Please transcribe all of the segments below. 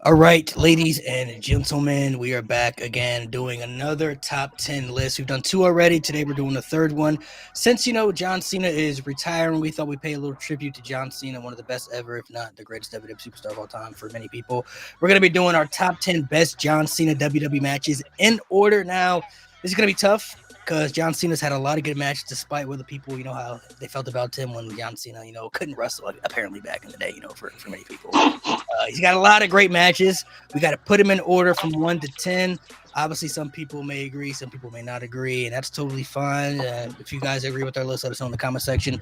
All right, ladies and gentlemen, we are back again doing another top 10 list. We've done two already. Today we're doing the third one. Since, John Cena is retiring, we thought we'd pay a little tribute to John Cena, one of the best ever, if not the greatest WWE superstar of all time for many people. We're going to be doing our top 10 best John Cena WWE matches in order. Now, this is going to be tough because John Cena's had a lot of good matches despite what the people, how they felt about him when John Cena, couldn't wrestle, apparently back in the day, for many people. He's got a lot of great matches. We got to put him in order from 1 to 10. Obviously, some people may agree, some people may not agree, and that's totally fine. If you guys agree with our list, let us know in the comment section.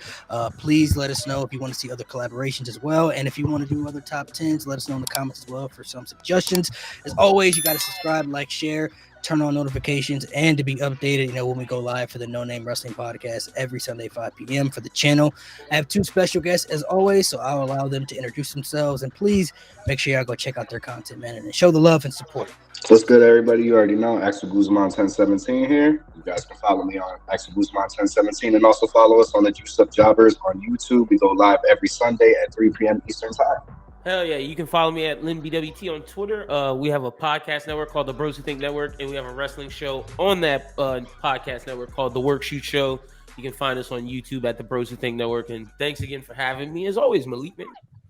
Please let us know if you want to see other collaborations as well. And if you want to do other top 10s, let us know in the comments as well for some suggestions. As always, you got to subscribe, like, share, turn on notifications, and to be updated, when we go live for the No Name Wrestling Podcast every Sunday, 5 p.m. for the channel. I have two special guests as always, so I'll allow them to introduce themselves. And please make sure y'all go check out their content, man, and show the love and support. What's good, everybody? You already know Axel Guzman 1017 here. You guys can follow me on Axel Guzman 1017 and also follow us on the Juice Up Jobbers on YouTube. We go live every Sunday at 3 p.m. Eastern Time. Hell yeah, you can follow me at LinBWT on Twitter. We have a podcast network called the Bros Who Think Network, and we have a wrestling show on that podcast network called the Workshoot Show. You can find us on YouTube at the Bros Who Think Network. And thanks again for having me, as always, Malik, man.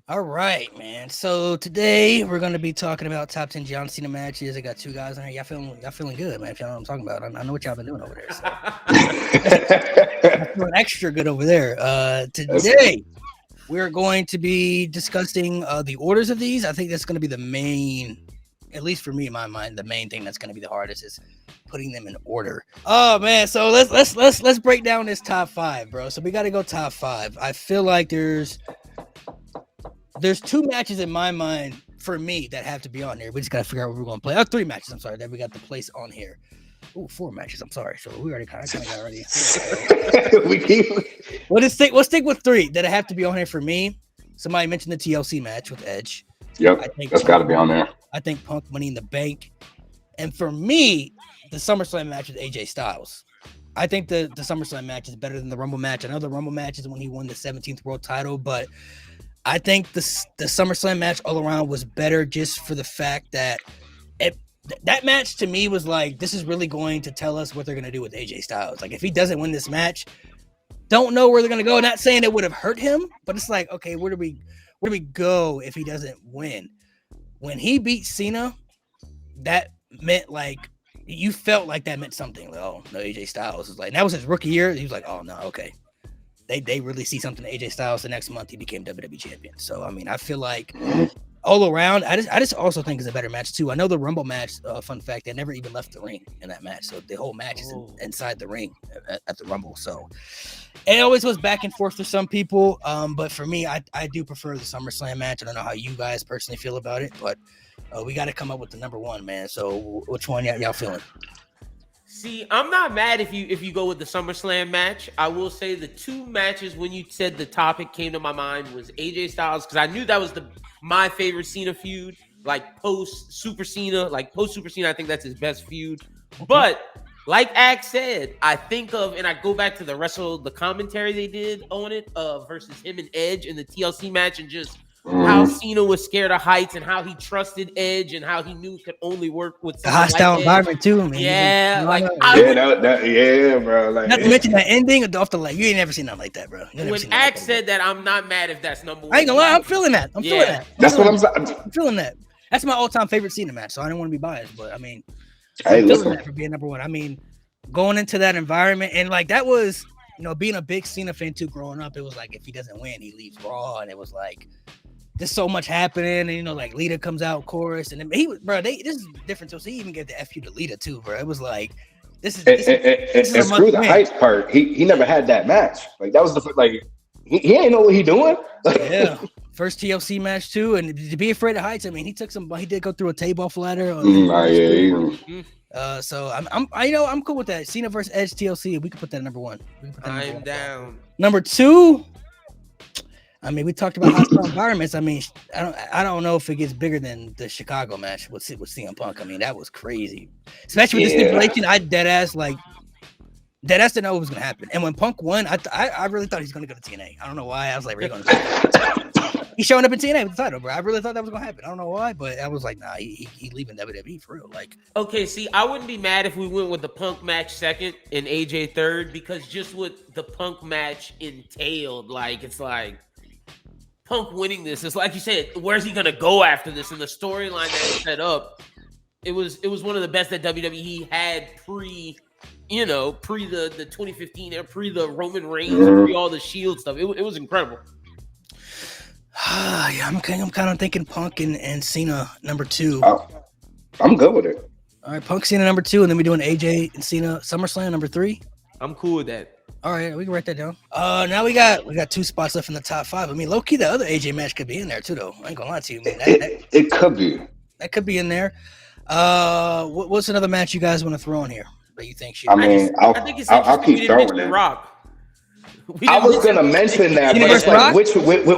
All right, man. So today we're going to be talking about top 10 John Cena matches. I got two guys on here. Y'all feeling good, man. If y'all know what I'm talking about, I know what y'all been doing over there. So. I'm feeling extra good over there. Today we're going to be discussing the orders of these. I think that's going to be the main, at least for me in my mind, the main thing that's going to be the hardest is putting them in order. Oh man, so let's break down this top 5, bro. So we got to go top 5. I feel like there's two matches in my mind for me that have to be on here. We just got to figure out what we're going to play. Oh, 3 matches. I'm sorry that we got to place on here. Oh, 4 matches. I'm sorry. So we already kind of got already. Let's stick with 3 that have to be on here for me. Somebody mentioned the TLC match with Edge. Yep, that's got to be on there. I think Punk Money in the Bank, and for me, the SummerSlam match with AJ Styles. I think the SummerSlam match is better than the Rumble match. I know the Rumble match is when he won the 17th world title, but I think the SummerSlam match all around was better just for the fact that that match to me was like, this is really going to tell us what they're going to do with AJ Styles. Like, if he doesn't win this match, don't know where they're going to go. Not saying it would have hurt him, but it's like, okay, where do we go if he doesn't win? When he beat Cena, that meant like, you felt like that meant something. Like, oh, no, AJ Styles is like, that was his rookie year. He was like, oh, no, okay. They really see something in AJ Styles. The next month he became WWE champion. So I mean, I feel like all around, I just also think it's a better match too. I know the Rumble match. Fun fact: they never even left the ring in that match. So the whole match is inside the ring at the Rumble. So it always goes back and forth for some people. But for me, I do prefer the SummerSlam match. I don't know how you guys personally feel about it, but we got to come up with the number 1, man. So which one y'all feeling? See, I'm not mad if you go with the SummerSlam match. I will say the 2 matches when you said the topic came to my mind was AJ Styles, because I knew that was my favorite Cena feud, like post Super Cena, I think that's his best feud. But like Axe said, I think of, and I go back to the commentary they did on it versus him and Edge in the TLC match, and just how Cena was scared of heights and how he trusted Edge and how he knew it could only work with the hostile environment too, man. Yeah, bro. Like, not to mention that ending off the you ain't never seen nothing like that, bro. When Axe said that, I'm not mad if that's number 1. I ain't gonna lie, I'm feeling that. I'm feeling that. That's my all-time favorite Cena match, so I don't want to be biased, but I mean, I'm feeling that for being number 1. I mean, going into that environment, and like that was, being a big Cena fan too growing up, it was like if he doesn't win, he leaves Raw, and it was like there's so much happening, and like Lita comes out chorus, and he was, bro. This is different too. So he even gave the FU to Lita too, bro. It was like this is screw the hype part. He never had that match. Like that was he ain't know what he doing. Yeah, first TLC match too, and to be afraid of heights. I mean, he did go through a table off ladder. So I'm cool with that. Cena versus Edge TLC. We could put that at number 1. I'm down. Number 2. I mean, we talked about hostile environments. I mean, I don't know if it gets bigger than the Chicago match with CM Punk. I mean, that was crazy, especially with the stipulation. I dead ass didn't know what was gonna happen. And when Punk won, I really thought he was gonna go to TNA. I don't know why. I was like, we're going to. He's showing up in TNA with the title, bro. I really thought that was gonna happen. I don't know why, but I was like, nah, he leaving WWE for real. Like, Okay, see, I wouldn't be mad if we went with the Punk match second and AJ third, because just what the Punk match entailed, like, it's like Punk winning this. It's like you said, where's he gonna go after this? And the storyline that he set up, it was one of the best that WWE had pre the 2015 era, pre the Roman Reigns, pre all the Shield stuff. It was incredible. yeah, I'm kind of thinking Punk and Cena number 2. I'm good with it. All right, Punk Cena number 2, and then we doing AJ and Cena SummerSlam number 3. I'm cool with that. All right, we can write that down. Now we got 2 spots left in the top 5. I mean, low key, the other AJ match could be in there too, though. I ain't gonna lie to you, man. It could be. That could be in there. What's another match you guys want to throw in here that you think should? I think it's I'll keep throwing it. Rock. I was gonna mention that, but it's like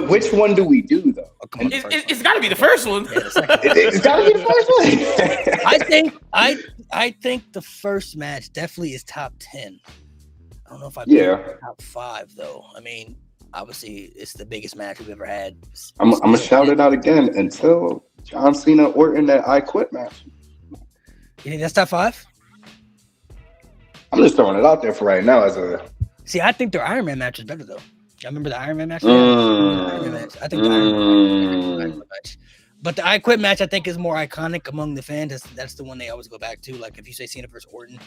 which one do we do though? Oh, come on, it's got to be the first one. Yeah, the second one. It's got to be the first one. I think the first match definitely is top 10. I don't know if I top 5 though. I mean, obviously it's the biggest match we've ever had. I'm gonna shout it out again until John Cena Orton that I Quit match. You think that's top 5? I'm just throwing it out there for right now as a. See, I think their Iron Man match is better though. I remember the Iron Man match. I think the Iron Man match. But the I Quit match, I think, is more iconic among the fans. That's the one they always go back to. Like if you say Cena versus Orton,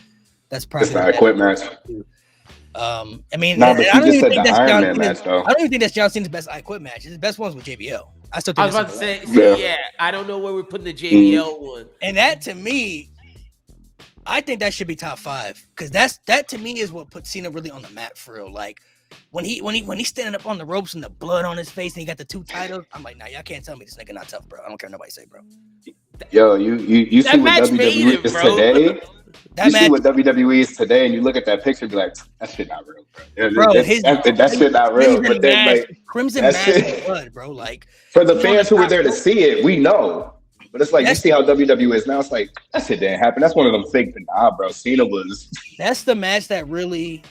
that's probably the I Quit match. I mean, no, but you just said the Iron Man match, though. I don't even think that's John Cena's best I Quit match. His best one's with JBL. I was about to say, yeah, I don't know where we're putting the JBL one. And that to me, I think that should be top 5 because that to me is what puts Cena really on the map for real. Like when he's standing up on the ropes and the blood on his face and he got the 2 titles, I'm like, nah, y'all can't tell me this nigga not tough, bro. I don't care what nobody say, bro. Yo, you see what WWE is today? You see what WWE is today, and you look at that picture, and be like, that shit not real, bro. That shit not real. But then, like, Crimson Mask blood, bro. Like for the fans who were there to see it, we know. But it's like you see how WWE is now. It's like that shit didn't happen. That's one of them fake. Nah, bro. Cena was. That's the match that really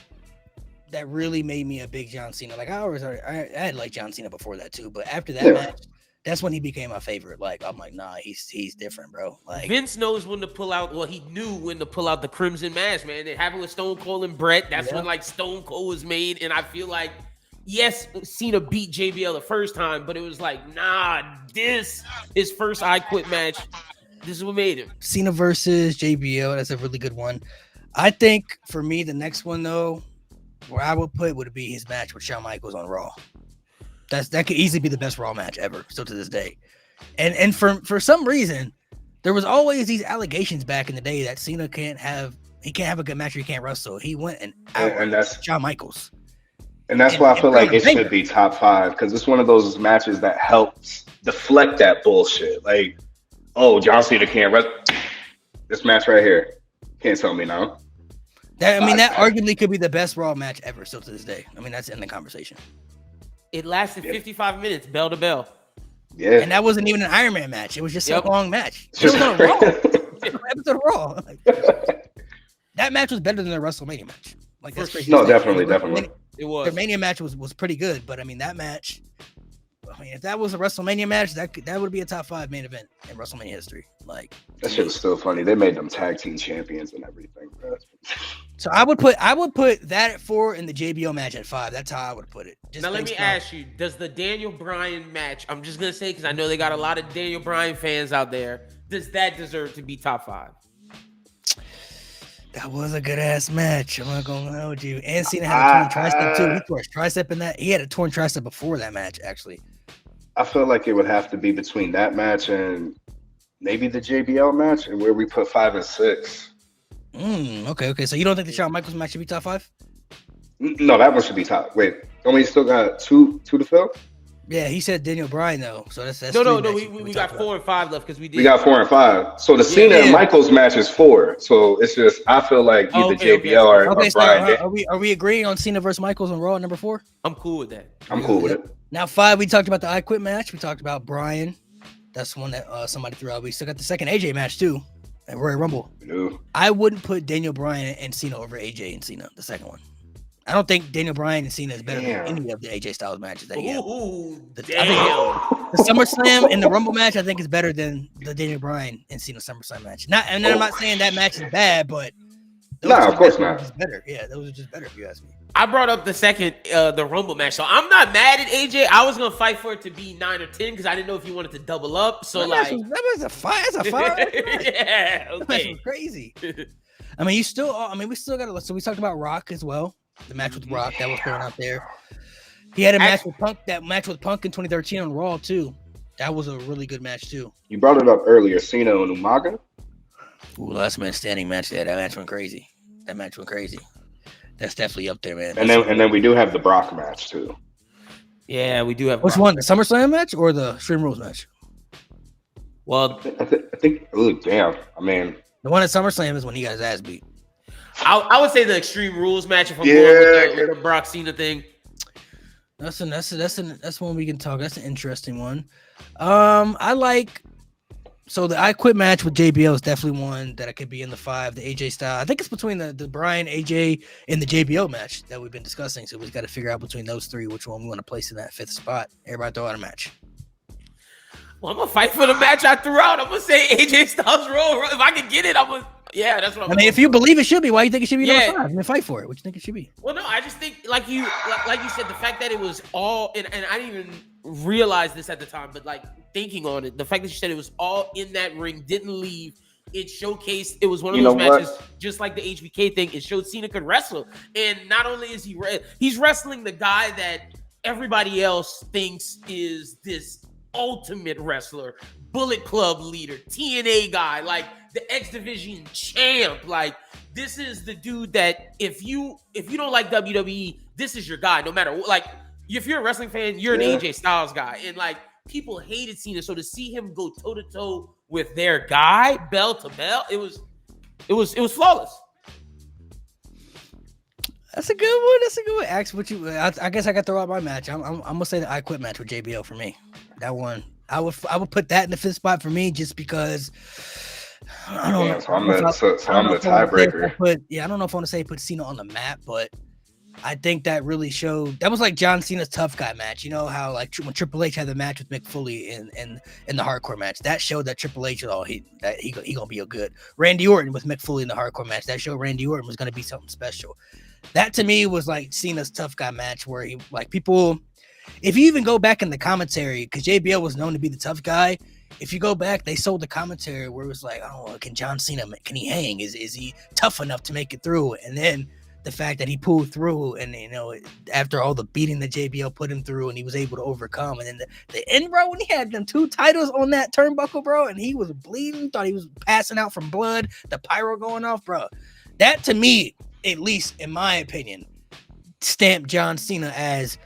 made me a big John Cena. Like I had liked John Cena before that too, but after that match, that's when he became my favorite. Like I'm like, nah, he's different, bro. Like Vince knows when to pull out. Well, he knew when to pull out the Crimson Mask, man. It happened with Stone Cold and Brett. That's when like Stone Cold was made, and I feel like. Yes, Cena beat JBL the first time, but it was like, nah, his first I Quit match. This is what made him. Cena versus JBL. That's a really good one. I think for me, the next one though, where I would put would be his match with Shawn Michaels on Raw. That could easily be the best Raw match ever, still to this day. And for some reason, there was always these allegations back in the day that Cena can't have a good match or he can't wrestle. He went and that's Shawn Michaels. And that's why I feel like it should be top 5 because it's one of those matches that helps deflect that bullshit. Like, oh, John Cena can't wrestle. This match right here. Can't tell me now. That arguably could be the best Raw match ever still to this day. I mean, that's in the conversation. It lasted 55 minutes, bell to bell. Yeah. And that wasn't even an Iron Man match. It was just a long match. It was on Raw. Episode of Raw. That match was better than the WrestleMania match. Like that's crazy. No, definitely. It was. Their Mania match was pretty good, but I mean that match. I mean, if that was a WrestleMania match, that would be a top 5 main event in WrestleMania history. Like that shit was still funny. They made them tag team champions and everything, bro. So I would put that at 4 and the JBL match at 5. That's how I would put it. Now let me ask you: does the Daniel Bryan match? I'm just gonna say because I know they got a lot of Daniel Bryan fans out there. Does that deserve to be top 5? That was a good ass match. I'm not gonna hold you. And Cena had a torn tricep too. He tore his tricep in that. He had a torn tricep before that match, actually. I feel like it would have to be between that match and maybe the JBL match, and where we put 5 and 6. Okay. So you don't think the Shawn Michaels match should be top 5? No, that one should be top. Wait, don't we still got two to fill? Yeah, he said Daniel Bryan though. So that's no. We got 4 and 5 left because we got 4 and 5. So the Cena and Michaels match is 4. So it's just I feel like either JBL or Bryan. Are we agreeing on Cena versus Michaels on Raw number 4? I'm cool with that. I'm cool with it. Now 5, we talked about the I Quit match. We talked about Bryan. That's one that somebody threw out. We still got the second AJ match too at Royal Rumble. I wouldn't put Daniel Bryan and Cena over AJ and Cena. The second one. I don't think Daniel Bryan and Cena is better Damn. than any of the AJ Styles matches that he had. Ooh, I damn. think the SummerSlam and the Rumble match, I think, is better than the Daniel Bryan and Cena SummerSlam match. And I'm not saying that match is bad, but No, of course matches not. are just better. Yeah, those are just better if you ask me. I brought up the second, the Rumble match, so I'm not mad at AJ. I was gonna fight for it to be 9 or 10 because I didn't know if you wanted to double up. So that was a fight. That's a fight. Yeah, That match okay. was crazy. I mean, we still got to. So we talked about Rock as well. The match with Rock that was thrown out there. He had a match with Punk. That match with Punk in 2013 on Raw too. That was a really good match too. You brought it up earlier, Cena and Umaga. Ooh, last man standing match there. That match went crazy. That's definitely up there, man. And then we do have the Brock match too. Yeah, we do have. Which one? The SummerSlam match or the Extreme Rules match? Well, I think. Oh damn! I mean, the one at SummerSlam is when he got his ass beat. I would say the Extreme Rules match if I'm Yeah, going with the Brock Cena thing. That's one we can talk. That's an interesting one. I like. So the I Quit match with JBL is definitely one that I could be in the 5. The AJ style. I think it's between the Brian, AJ, and the JBL match that we've been discussing. So we've got to figure out between those 3 which one we want to place in that 5th spot. Everybody throw out a match. Well, I'm gonna fight for the match I threw out. I'm gonna say AJ Styles Royal. If I can get it, I'm gonna. Yeah, that's what I'm. I mean, if you believe it should be, why do you think it should be Yeah. number 5? I mean, fight for it. What do you think it should be? Well, no, I just think like you said, the fact that it was all and I didn't even realize this at the time, but like thinking on it, the fact that you said it was all in that ring, didn't leave. It showcased. It was one of those matches, just like the HBK thing. It showed Cena could wrestle, and not only is he's wrestling the guy that everybody else thinks is this ultimate wrestler, Bullet Club leader, TNA guy, like the X Division champ. Like this is the dude that if you don't like WWE, this is your guy. No matter what, like if you're a wrestling fan, you're an AJ Styles guy, and like people hated Cena. So to see him go toe to toe with their guy, bell to bell, it was flawless. That's a good one. Ask what you. I guess I got to throw out my match. I'm gonna say the I Quit match with JBL for me. That one, I would put that in the 5th spot for me just because. I don't know. So I'm the tiebreaker. I don't know if I want to say put Cena on the map, but I think that really showed. That was like John Cena's tough guy match. You know how like when Triple H had the match with Mick Foley in the hardcore match, that showed that Triple H was he gonna be a good. Randy Orton with Mick Foley in the hardcore match, that showed Randy Orton was gonna be something special. That to me was like Cena's tough guy match where he like people. If you even go back in the commentary, because JBL was known to be the tough guy. If you go back, they sold the commentary where it was like, oh, can John Cena, can he hang? Is he tough enough to make it through? And then the fact that he pulled through and, after all the beating that JBL put him through and he was able to overcome. And then the end, bro, when he had them 2 titles on that turnbuckle, bro, and he was bleeding, thought he was passing out from blood, the pyro going off, bro. That to me, at least in my opinion, stamped John Cena as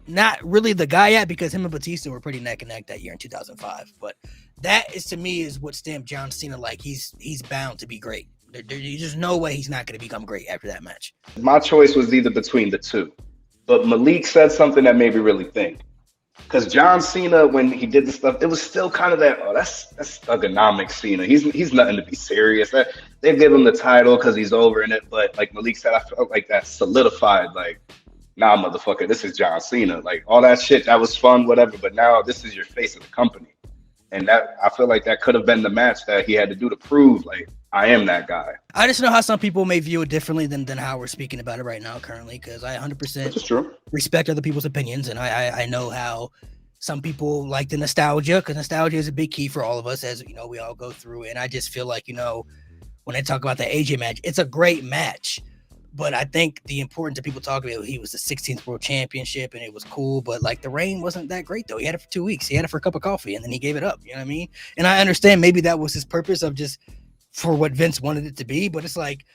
not really the guy yet, because him and Batista were pretty neck and neck that year in 2005. But that is to me is what stamped John Cena like he's bound to be great. There's no way he's not going to become great after that match. My choice was either between the 2, but Malik said something that made me really think. Because John Cena, when he did the stuff, it was still kind of that. Oh, that's thugonomic Cena. He's nothing to be serious. They give him the title because he's over in it. But like Malik said, I felt like that solidified. Like, nah, motherfucker, this is John Cena. Like all that shit, that was fun, whatever. But now this is your face of the company. And that I feel like that could have been the match that he had to do to prove, like, I am that guy. I just know how some people may view it differently than how we're speaking about it right now currently, because I 100% respect other people's opinions. And I know how some people like the nostalgia, because nostalgia is a big key for all of us, as, we all go through. And I just feel like, when they talk about the AJ match, it's a great match. But I think the importance of people talking about, he was the 16th World Championship and it was cool, but like the reign wasn't that great though. He had it for 2 weeks. He had it for a cup of coffee and then he gave it up. You know what I mean? And I understand maybe that was his purpose of just for what Vince wanted it to be. But it's like,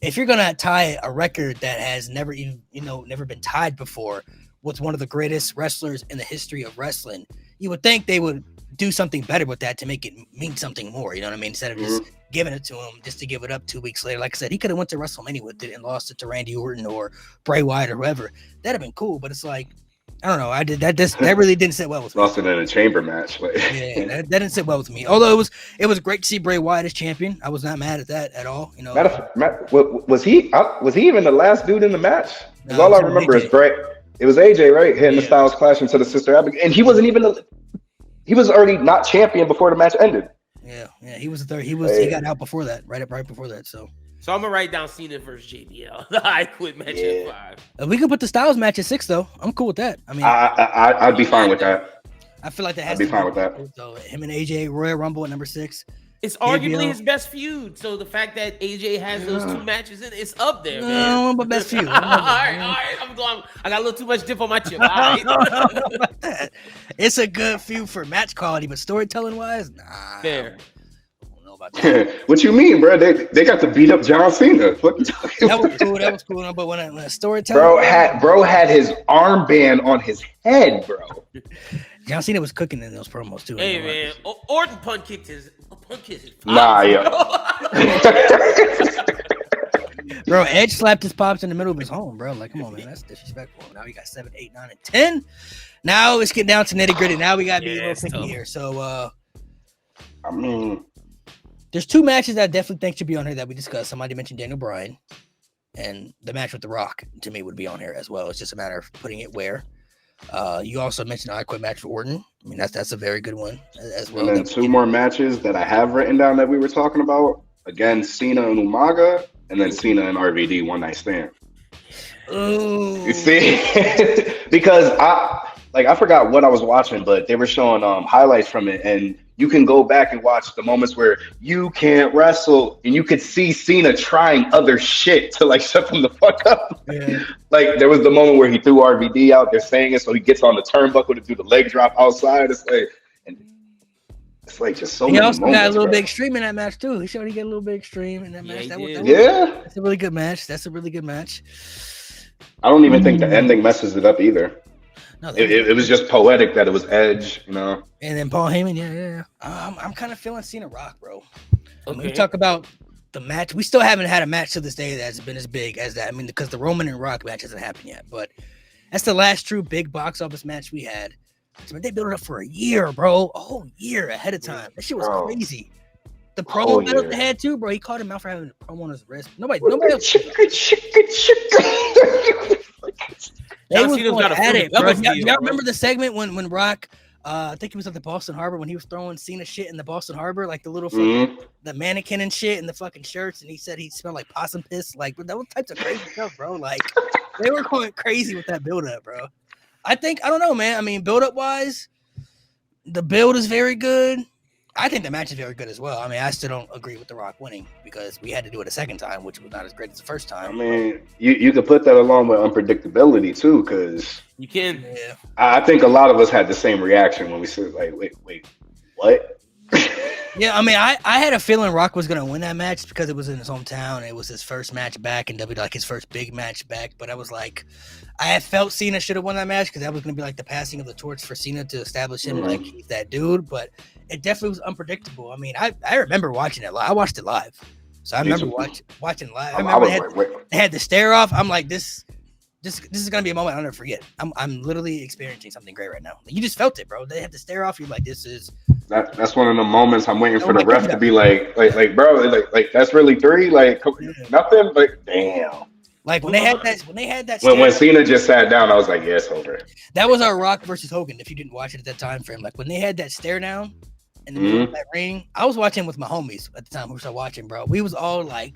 if you're going to tie a record that has never even, never been tied before with one of the greatest wrestlers in the history of wrestling, you would think they would do something better with that to make it mean something more. You know what I mean? Instead of just giving it to him just to give it up 2 weeks later. Like I said, he could have went to WrestleMania with it and lost it to Randy Orton or Bray Wyatt or whoever. That'd have been cool. But it's like, I don't know. I did that. That really didn't sit well with me. Lost it in a chamber match. Like, Yeah, that didn't sit well with me. Although it was great to see Bray Wyatt as champion. I was not mad at that at all. You know, was he even the last dude in the match? Because No, all I it was remember AJ. is Bray. It was AJ, right? Hitting the Yeah. Styles Clash into the Sister Abigail, and he wasn't even. He was already not champion before the match ended. Yeah, he was the third. He got out before that, right before that. So I'm gonna write down Cena versus JBL. The I Quit match at 5. we could put the Styles match at 6 though. I'm cool with that. I mean, I'd be fine with that. I feel like that I'd has be to fine with that. So him and AJ Royal Rumble at number 6. It's arguably JBL. his best feud. So the fact that AJ has those 2 matches in, it's up there, No, man. but best feud. all right. I'm going. I got a little too much dip on my chip. All right. It's a good feud for match quality, but storytelling wise, nah. Fair. I don't know about that. What you mean, bro? They got to beat up John Cena. What you talking That was about? cool. That was cool. But when a storytelling, Bro had his armband on his head, bro. John Cena was cooking in those promos too. Hey man, Orton punt kicked his. Nah, yeah. Bro, Edge slapped his pops in the middle of his home, bro. Like, come on, man, that's disrespectful. Now we got 7, 8, 9, and 10. Now let's get down to nitty gritty. Now we gotta be a little it's picky tough. here. So, I mean, there's 2 matches that I definitely think should be on here that we discussed. Somebody mentioned Daniel Bryan, and the match with The Rock to me would be on here as well. It's just a matter of putting it where. You also mentioned the I Quit match with Orton. I mean, that's a very good one as well. and then 2 more matches that I have written down that we were talking about. Again, Cena and Umaga, and then Cena and RVD One Night Stand. Ooh. You see, because I forgot what I was watching, but they were showing highlights from it, and you can go back and watch the moments where you can't wrestle, and you could see Cena trying other shit to like shut them the fuck up. Yeah. Like there was the moment where he threw RVD out. They're saying it, so he gets on the turnbuckle to do the leg drop outside. It's like just so He many also moments, got a little bro. bit extreme in that match too. He showed he get a little bit extreme in that match. he That did. was, Yeah, that's a really good match. That's a really good match. I don't even think the ending messes it up either. No, It was just poetic that it was Edge, you know. and then Paul Heyman, yeah. I'm kind of feeling Cena Rock, bro. When we Okay. talk about the match, we still haven't had a match to this day that's been as big as that. I mean, because the Roman and Rock match hasn't happened yet, but that's the last true big box office match we had. I mean, they built it up for a year, bro, a whole year ahead of time. That shit was Bro. crazy. The Whole promo battles year. they had too, bro. He called him out for having a promo on his wrist. Nobody else. They John was Cena's going got a at Philly it, bro. Bells Y'all deal, bro. remember the segment when Rock, I think he was at the Boston Harbor when he was throwing Cena shit in the Boston Harbor, like the little fucking, the mannequin and shit and the fucking shirts, and he said he smelled like possum piss, like those types of crazy stuff, bro. Like they were going crazy with that build up, bro. I don't know, man. I mean, build up wise, the build is very good. I think the match is very good as well. I mean, I still don't agree with The Rock winning because we had to do it a second time, which was not as great as the first I time. mean, you could put that along with unpredictability too, because You can. Yeah. I think a lot of us had the same reaction when we said, like, wait, what? Yeah, I mean, I had a feeling Rock was gonna win that match because it was in his hometown. It was his first match back in WWE, like his first big match back. But I was like, I had felt Cena should have won that match because that was gonna be like the passing of the torch for Cena to establish him like he's that dude. But it definitely was unpredictable. I mean, I remember watching it live. I watched it live, so I Me remember too. watching live. I I remember was they like, wait. had the stare off. I'm like, this is gonna be a moment I'll never forget. I'm literally experiencing something great right now. You just felt it, bro. They had the stare off. You're like, this is. That's one of the moments I'm waiting for Oh the my ref God. to be like, bro, like that's really 3, like nothing, but damn. Like when they had that When stare- Cena just sat down, I was like, yeah, it's over. that was our Rock versus Hogan. If you didn't watch it at that time frame, like when they had that stare down in the middle of that ring, I was watching with my homies at the time. We were still watching, bro. We was all like,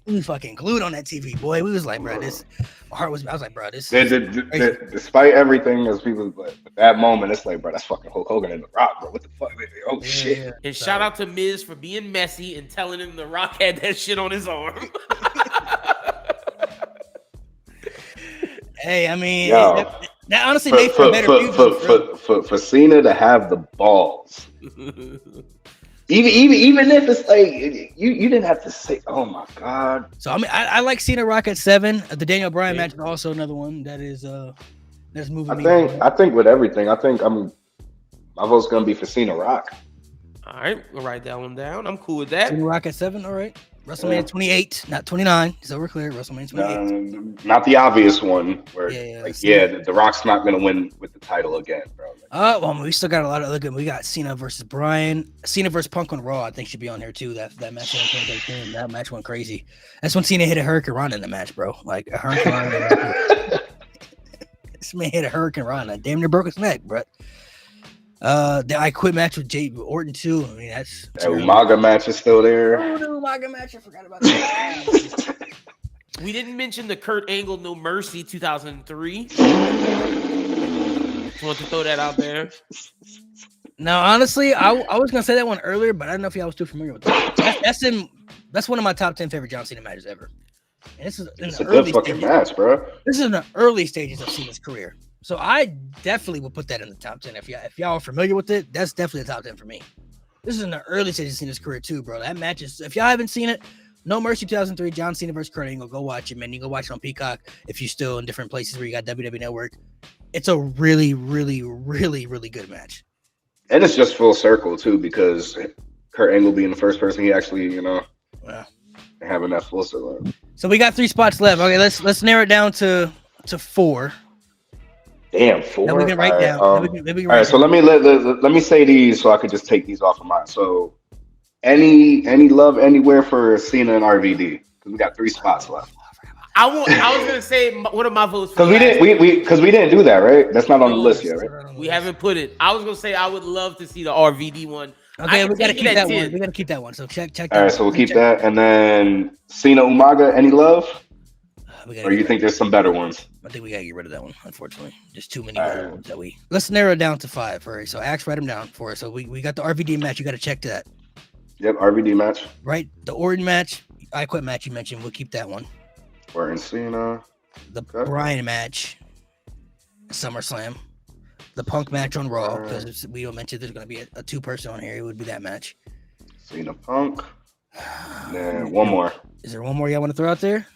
we was fucking glued on that TV, boy. We was like, bro, this. My heart was. I was like, bro, this. Despite everything, as people, but at that moment, it's like, bro, that's fucking Hulk Hogan and The Rock, bro. What the fuck? Oh shit. Yeah. And So- shout out to Miz for being messy and telling him The Rock had that shit on his arm. Hey, I mean, Yo. that honestly made for a better feud. though, for Cena to have the balls, even if it's like you didn't have to say, oh my god. So I mean, I like Cena Rock at 7. The Daniel Bryan match is also another one that is that's moving me. I think with everything, my vote's gonna be for Cena Rock. All right, we'll write that one down. I'm cool with that. Cena Rock at 7. All right. WrestleMania 28, not 29. So we're clear. WrestleMania 28. Not the obvious one where, Cena. the Rock's not going to win with the title again, bro. Well, we still got a lot of other good. We got Cena versus Bryan. Cena versus Punk on Raw, I think, should be on here too. That match in 2013, that match went crazy. That's when Cena hit a Hurricane Rana in the match, bro. Like a Hurricane Rana. This man hit a Hurricane Rana. Damn near broke his neck, bro. The I Quit match with Jay Orton too. I mean, that's that Umaga match is still there. Oh, the Umaga match, I forgot about that. We didn't mention the Kurt Angle No Mercy 2003. Just want to throw that out there. Now, honestly, I was gonna say that one earlier, but I don't know if y'all was too familiar with that. That's one of my top 10 favorite John Cena matches ever. And this is a good fucking match, bro. This is in the early stages of Cena's career. So I definitely would put that in the top 10. If y'all are familiar with it, that's definitely the top 10 for me. This is in the early stages of Cena's career too, bro. That match is, if y'all haven't seen it, No Mercy 2003, John Cena versus Kurt Angle, go watch it, man. You can go watch it on Peacock if you're still in different places where you got WWE Network. It's a really, really, really, really good match. And it's just full circle too, because Kurt Angle being the first person he actually, having that full circle. So we got 3 spots left. Okay, let's narrow it down to 4. Damn, 4. Then we can write down. All right, so let me say these so I could just take these off of mine. So, any love anywhere for Cena and RVD, because we got 3 spots left. I was gonna say one of my votes because we didn't do that, right? That's not on the list yet, right? We haven't put it. I was gonna say I would love to see the RVD one. Okay, we gotta keep that one. We gotta keep that one. So check. All right, so we'll keep that, and then Cena Umaga. Any love? Or you think there's some better ones? I think we gotta get rid of that one. Unfortunately, just too many better ones that we. Let's narrow it down to 5. All right, so Axe, write them down for us. So we got the RVD match. You gotta check that. Yep, RVD match. Right, the Orton match, I Quit match you mentioned. We'll keep that one. Orton Cena. The Bryan match, SummerSlam. The Punk match on Raw, because we don't mention there's gonna be a 2-person on here. It would be that match. Cena Punk. And then one more. Is there one more y'all want to throw out there?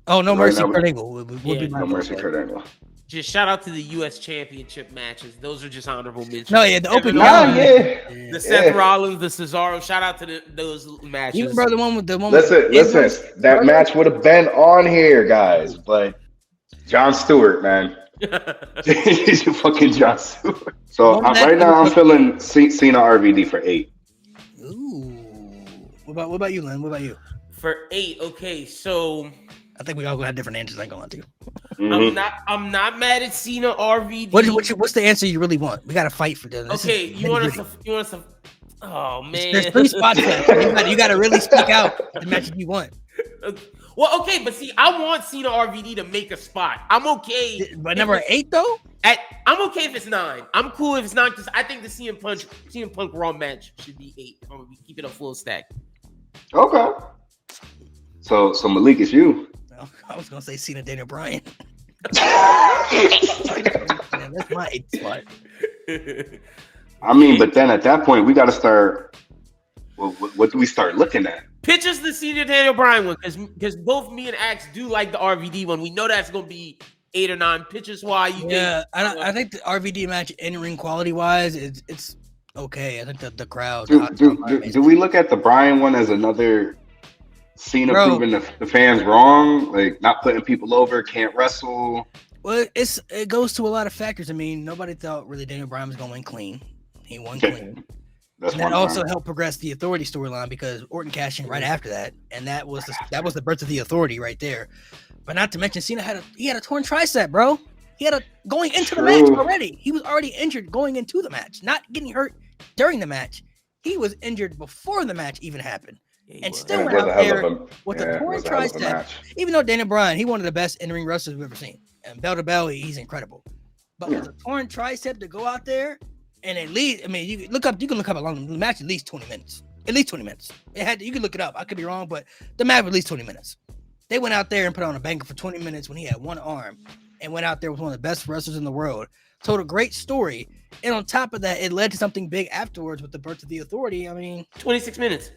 Oh, No Mercy, Kurt Angle. Would be No Mercy, Kurt Angle. Just shout out to the U.S. Championship matches. Those are just honorable mentions. No, yeah, the open. The Seth Rollins, the Cesaro. Shout out to those matches. Even bro, the one with Listen. That match would have been on here, guys, but Jon Stewart, man. He's fucking Jon Stewart. So right now, I'm feeling Cena RVD for 8. Ooh. What about you, Lynn? What about you? For 8, okay, so I think we all gonna have different answers. I ain't going to. Mm-hmm. I'm not mad at Cena RVD. What's the answer you really want? We got to fight for this. Okay, you want us to? Oh man, there's 3 spots left. You got to really speak out the matches you want. Well, okay, but see, I want Cena RVD to make a spot. I'm okay. But number 8 though? I'm okay if it's 9. I'm cool if it's 9 because I think the CM Punk Raw match should be 8. I'm gonna keep it a full stack. Okay. So Malik, it's you. I was gonna say Cena Daniel Bryan. Man, that's my 8th spot. I mean, but then at that point, we got to start. Well, what do we start looking at? Pitch us the Cena Daniel Bryan one because both me and Axe do like the RVD one. We know that's gonna be 8 or 9. Pitch us why you. Yeah, I think the RVD match in ring quality wise, it's okay. I think the crowd. Do we look at the Bryan one as another Cena proving the fans wrong, like not putting people over, can't wrestle? Well, it goes to a lot of factors. I mean, nobody thought really Daniel Bryan was going to win clean. He won clean. And that also helped progress the Authority storyline because Orton cashed in right after that, and that was the birth of the Authority right there. But not to mention, Cena had a torn tricep, bro. He had going into the match already. He was already injured going into the match, not getting hurt during the match. He was injured before the match even happened. And still went out there with a torn tricep. Even though Daniel Bryan, he one of the best in-ring wrestlers we've ever seen. And bell to bell, he's incredible. But with a torn tricep to go out there and at least, I mean, you can look up how long the match, at least 20 minutes. At least 20 minutes. You can look it up. I could be wrong, but the match was at least 20 minutes. They went out there and put on a banger for 20 minutes when he had one arm and went out there with one of the best wrestlers in the world. Told a great story. And on top of that, it led to something big afterwards with the birth of the Authority. I mean, 26 minutes.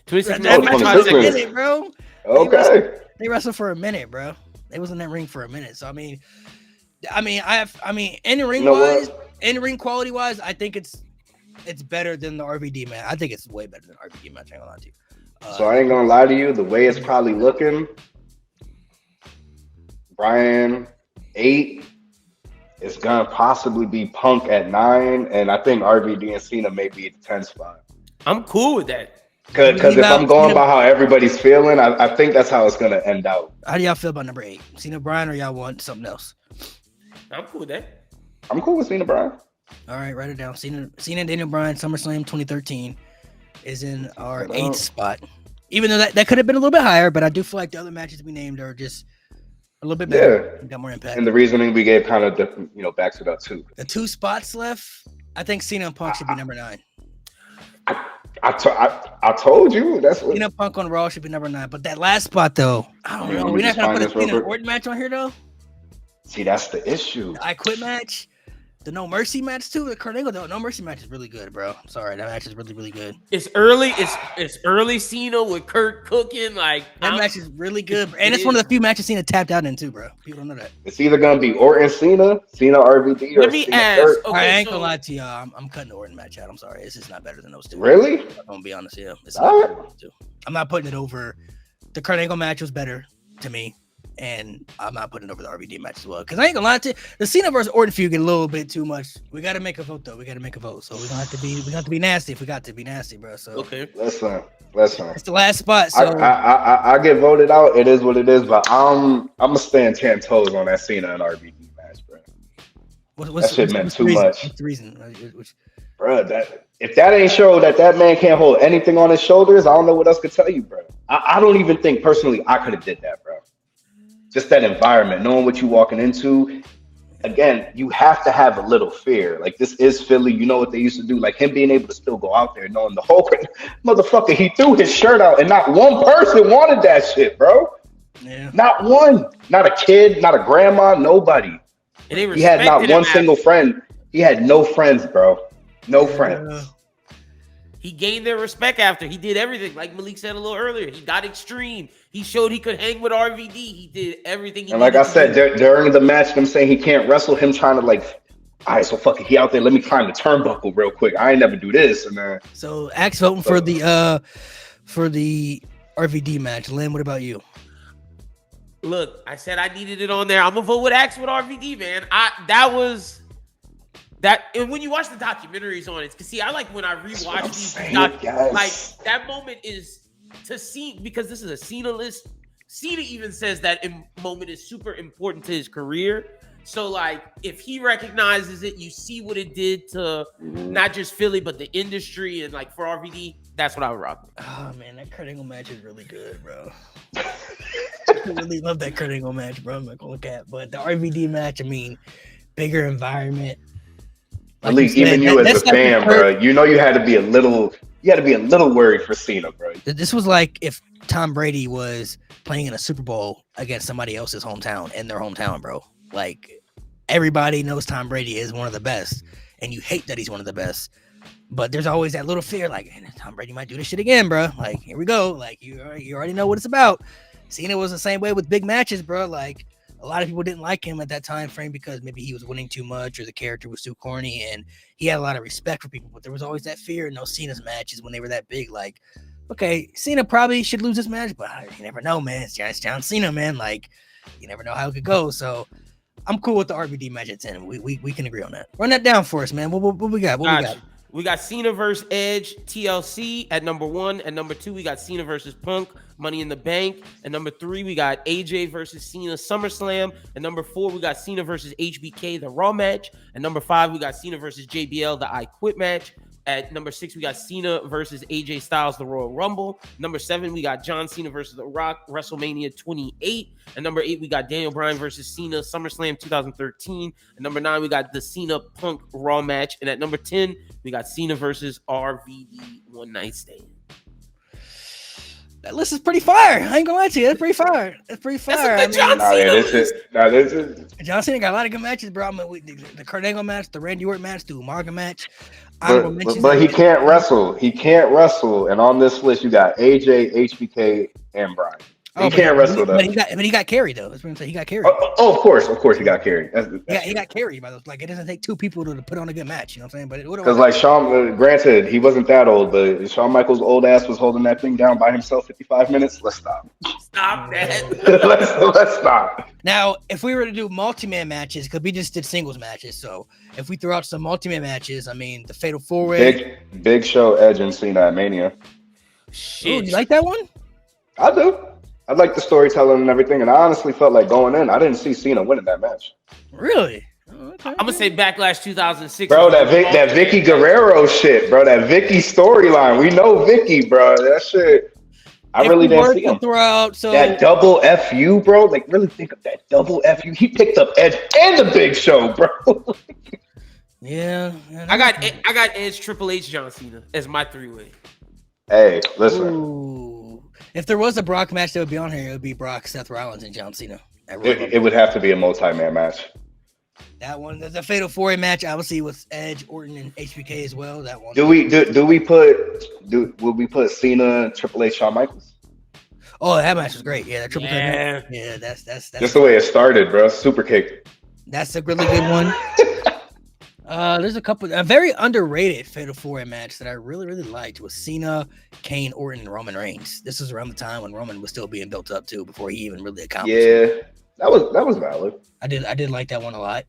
26 that minutes. match was a minute, bro. Okay. They wrestled for a minute, bro. They was in that ring for a minute. So I mean, in ring wise, in ring quality wise, I think it's it's better than the RVD match. I think it's way better than the RVD match. I ain't gonna lie to you. So I ain't gonna lie to you. The way it's probably looking, Brian 8. It's gonna possibly be Punk at 9, and I think RVD and Cena may be at the 10 spot. I'm cool with that. Because if I'm going by how everybody's feeling, I think that's how it's gonna end out. How do y'all feel about number 8? Cena Bryan, or y'all want something else? I'm cool with that. I'm cool with Cena Bryan. All right, write it down. Cena and Daniel Bryan, SummerSlam 2013 is in our 8th spot. Even though that could have been a little bit higher, but I do feel like the other matches we named are just a little bit better. Yeah. Got more impact. And the reasoning we gave kind of backs it up too. The 2 spots left, I think Cena and Punk should be number 9. I told you that's what Cena Punk on Raw should be number 9. But that last spot though, I don't know. We're not gonna put a Cena Orton match on here though. See, that's the issue. The I Quit match. The No Mercy match too. The Kurt Angle, the No Mercy match is really good, bro. I'm sorry, that match is really, really good. It's early. It's early Cena with Kurt cooking. Like that match is really good, and it's one of the few matches Cena tapped out in too, bro. People don't know that. It's either gonna be Orton Cena RVD, or let me ask. Kurt. Okay, I ain't gonna lie to y'all. I'm cutting the Orton match out. I'm sorry, it's just not better than those two. Really? I'm gonna be honest, yeah. It's not better than those two. I'm not putting it over. The Kurt Angle match was better to me. And I'm not putting it over the RVD match as well. Because I ain't gonna lie to you, the Cena versus Orton feud get a little bit too much. We gotta make a vote though. We gotta make a vote. So we don't have to be nasty if we got to be nasty, bro. So okay. Listen. It's the last spot. So I get voted out. It is what it is, but I'm gonna stand 10 toes on that Cena and RVD match, bro. That shit meant too much. What's the reason? Bro, if that ain't show that man can't hold anything on his shoulders, I don't know what else to tell you, bro. I don't even think personally I could have did that, bro. Just that environment, knowing what you're walking into. Again, you have to have a little fear. Like, this is Philly. You know what they used to do. Like, him being able to still go out there knowing the whole motherfucker, he threw his shirt out and not one person wanted that shit, bro. Yeah. Not one. Not a kid, not a grandma, nobody. And he had not one single friend. He had no friends, bro. No friends. He gained their respect after. He did everything. Like Malik said a little earlier, he got extreme. He showed he could hang with RVD. He did everything. And like I said, during the match, I'm saying he can't wrestle. Him trying to like, all right, so fuck it. He out there. Let me climb the turnbuckle real quick. I ain't never do this. And then so Axe voting for the RVD match. Lynn, what about you? Look, I said I needed it on there. I'm gonna vote with Axe with RVD, man. And when you watch the documentaries on it, because see, I like when I rewatch these documentaries, like that moment is to see, because this is a Cena list. Cena even says that moment is super important to his career. So like, if he recognizes it, you see what it did to not just Philly, but the industry, and like for RVD, that's what I would rock with. Oh man, that Kurt Angle match is really good, bro. I really love that Kurt Angle match, bro. I'm not gonna look at, but the RVD match, I mean, bigger environment. Like Malik, even you as a fan, bro, you know you had to be a little worried for Cena, bro. This was like if Tom Brady was playing in a Super Bowl against somebody else's hometown, in their hometown, bro. Like, everybody knows Tom Brady is one of the best, and you hate that he's one of the best. But there's always that little fear, like, Tom Brady might do this shit again, bro. Like, here we go. Like, you already know what it's about. Cena was the same way with big matches, bro. Like, a lot of people didn't like him at that time frame because maybe he was winning too much or the character was too corny, and he had a lot of respect for people. But there was always that fear in those Cena's matches when they were that big. Like, okay, Cena probably should lose this match, but you never know, man. It's John Cena, man. Like, you never know how it could go. So I'm cool with the RVD match at 10. We can agree on that. Run that down for us, man. What we got? What we got? We got Cena versus Edge, TLC at number 1. At number 2, we got Cena versus Punk, Money in the Bank. At number 3, we got AJ versus Cena, SummerSlam. At number 4, we got Cena versus HBK, the Raw match. At number 5, we got Cena versus JBL, the I Quit match. At number 6, we got Cena versus AJ Styles, the Royal Rumble. Number 7, we got John Cena versus The Rock, WrestleMania 28. At number 8, we got Daniel Bryan versus Cena, SummerSlam 2013. At number 9, we got the Cena Punk Raw match. And at number 10, we got Cena versus RVD One Night Stand. That list is pretty fire. I ain't gonna lie to you. That's pretty fire. That's John Cena. John Cena got a lot of good matches, bro. I mean, the Kurt Angle match, the Randy Orton match, the Umaga match. But he can't wrestle. He can't wrestle. And on this list, you got AJ, HBK, and Bryan. He can't wrestle but that. he got carried though. That's what I'm saying. He got carried. Of course, he got carried. He got carried by those. Like it doesn't take two people to put on a good match. You know what I'm saying? But it would Because like Shawn, granted, he wasn't that old, but Shawn Michaels' old ass was holding that thing down by himself 55 minutes. Let's stop. Stop that. let's stop. Now, if we were to do multi-man matches, because we just did singles matches, so if we throw out some multi-man matches, I mean the Fatal 4-Way. Big Show, Edge, and Cena at Mania. Shit, you like that one? I do. I like the storytelling and everything, and I honestly felt like going in, I didn't see Cena winning that match. Really? Okay. I'm gonna say Backlash 2006. Bro, that Vicky Guerrero shit, bro. That Vicky storyline. We know Vicky, bro. That shit. I really didn't see him. That double FU, bro. Like, really think of that double FU. He picked up Edge and the Big Show, bro. Yeah. I got Edge, Triple H, John Cena as my 3-way. Hey, listen. Ooh. If there was a Brock match that would be on here, it would be Brock, Seth Rollins, and John Cena. It would have to be a multi-man match. That one, the Fatal 4-Way match, obviously with Edge, Orton, and HBK as well. That one. Would we put Cena, Triple H, Shawn Michaels? Oh, that match was great. Yeah, that triple threat. Yeah, that's just the way it started, bro. Super kick. That's a really good one. There's a very underrated Fatal 4-Way match that I really, really liked was Cena, Kane, Orton, and Roman Reigns. This was around the time when Roman was still being built up too, before he even really accomplished. Yeah, that was valid. I did like that one a lot.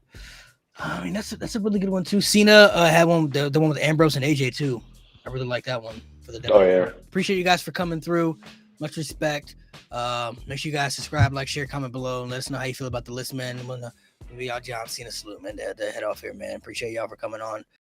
I mean, that's a really good one too. Cena had one, the one with Ambrose and AJ too. I really like that one for the demo. Oh yeah. Appreciate you guys for coming through. Much respect. Make sure you guys subscribe, like, share, comment below, and let us know how you feel about the list, man. Maybe y'all John Cena salute, man, to head off here, man. Appreciate y'all for coming on.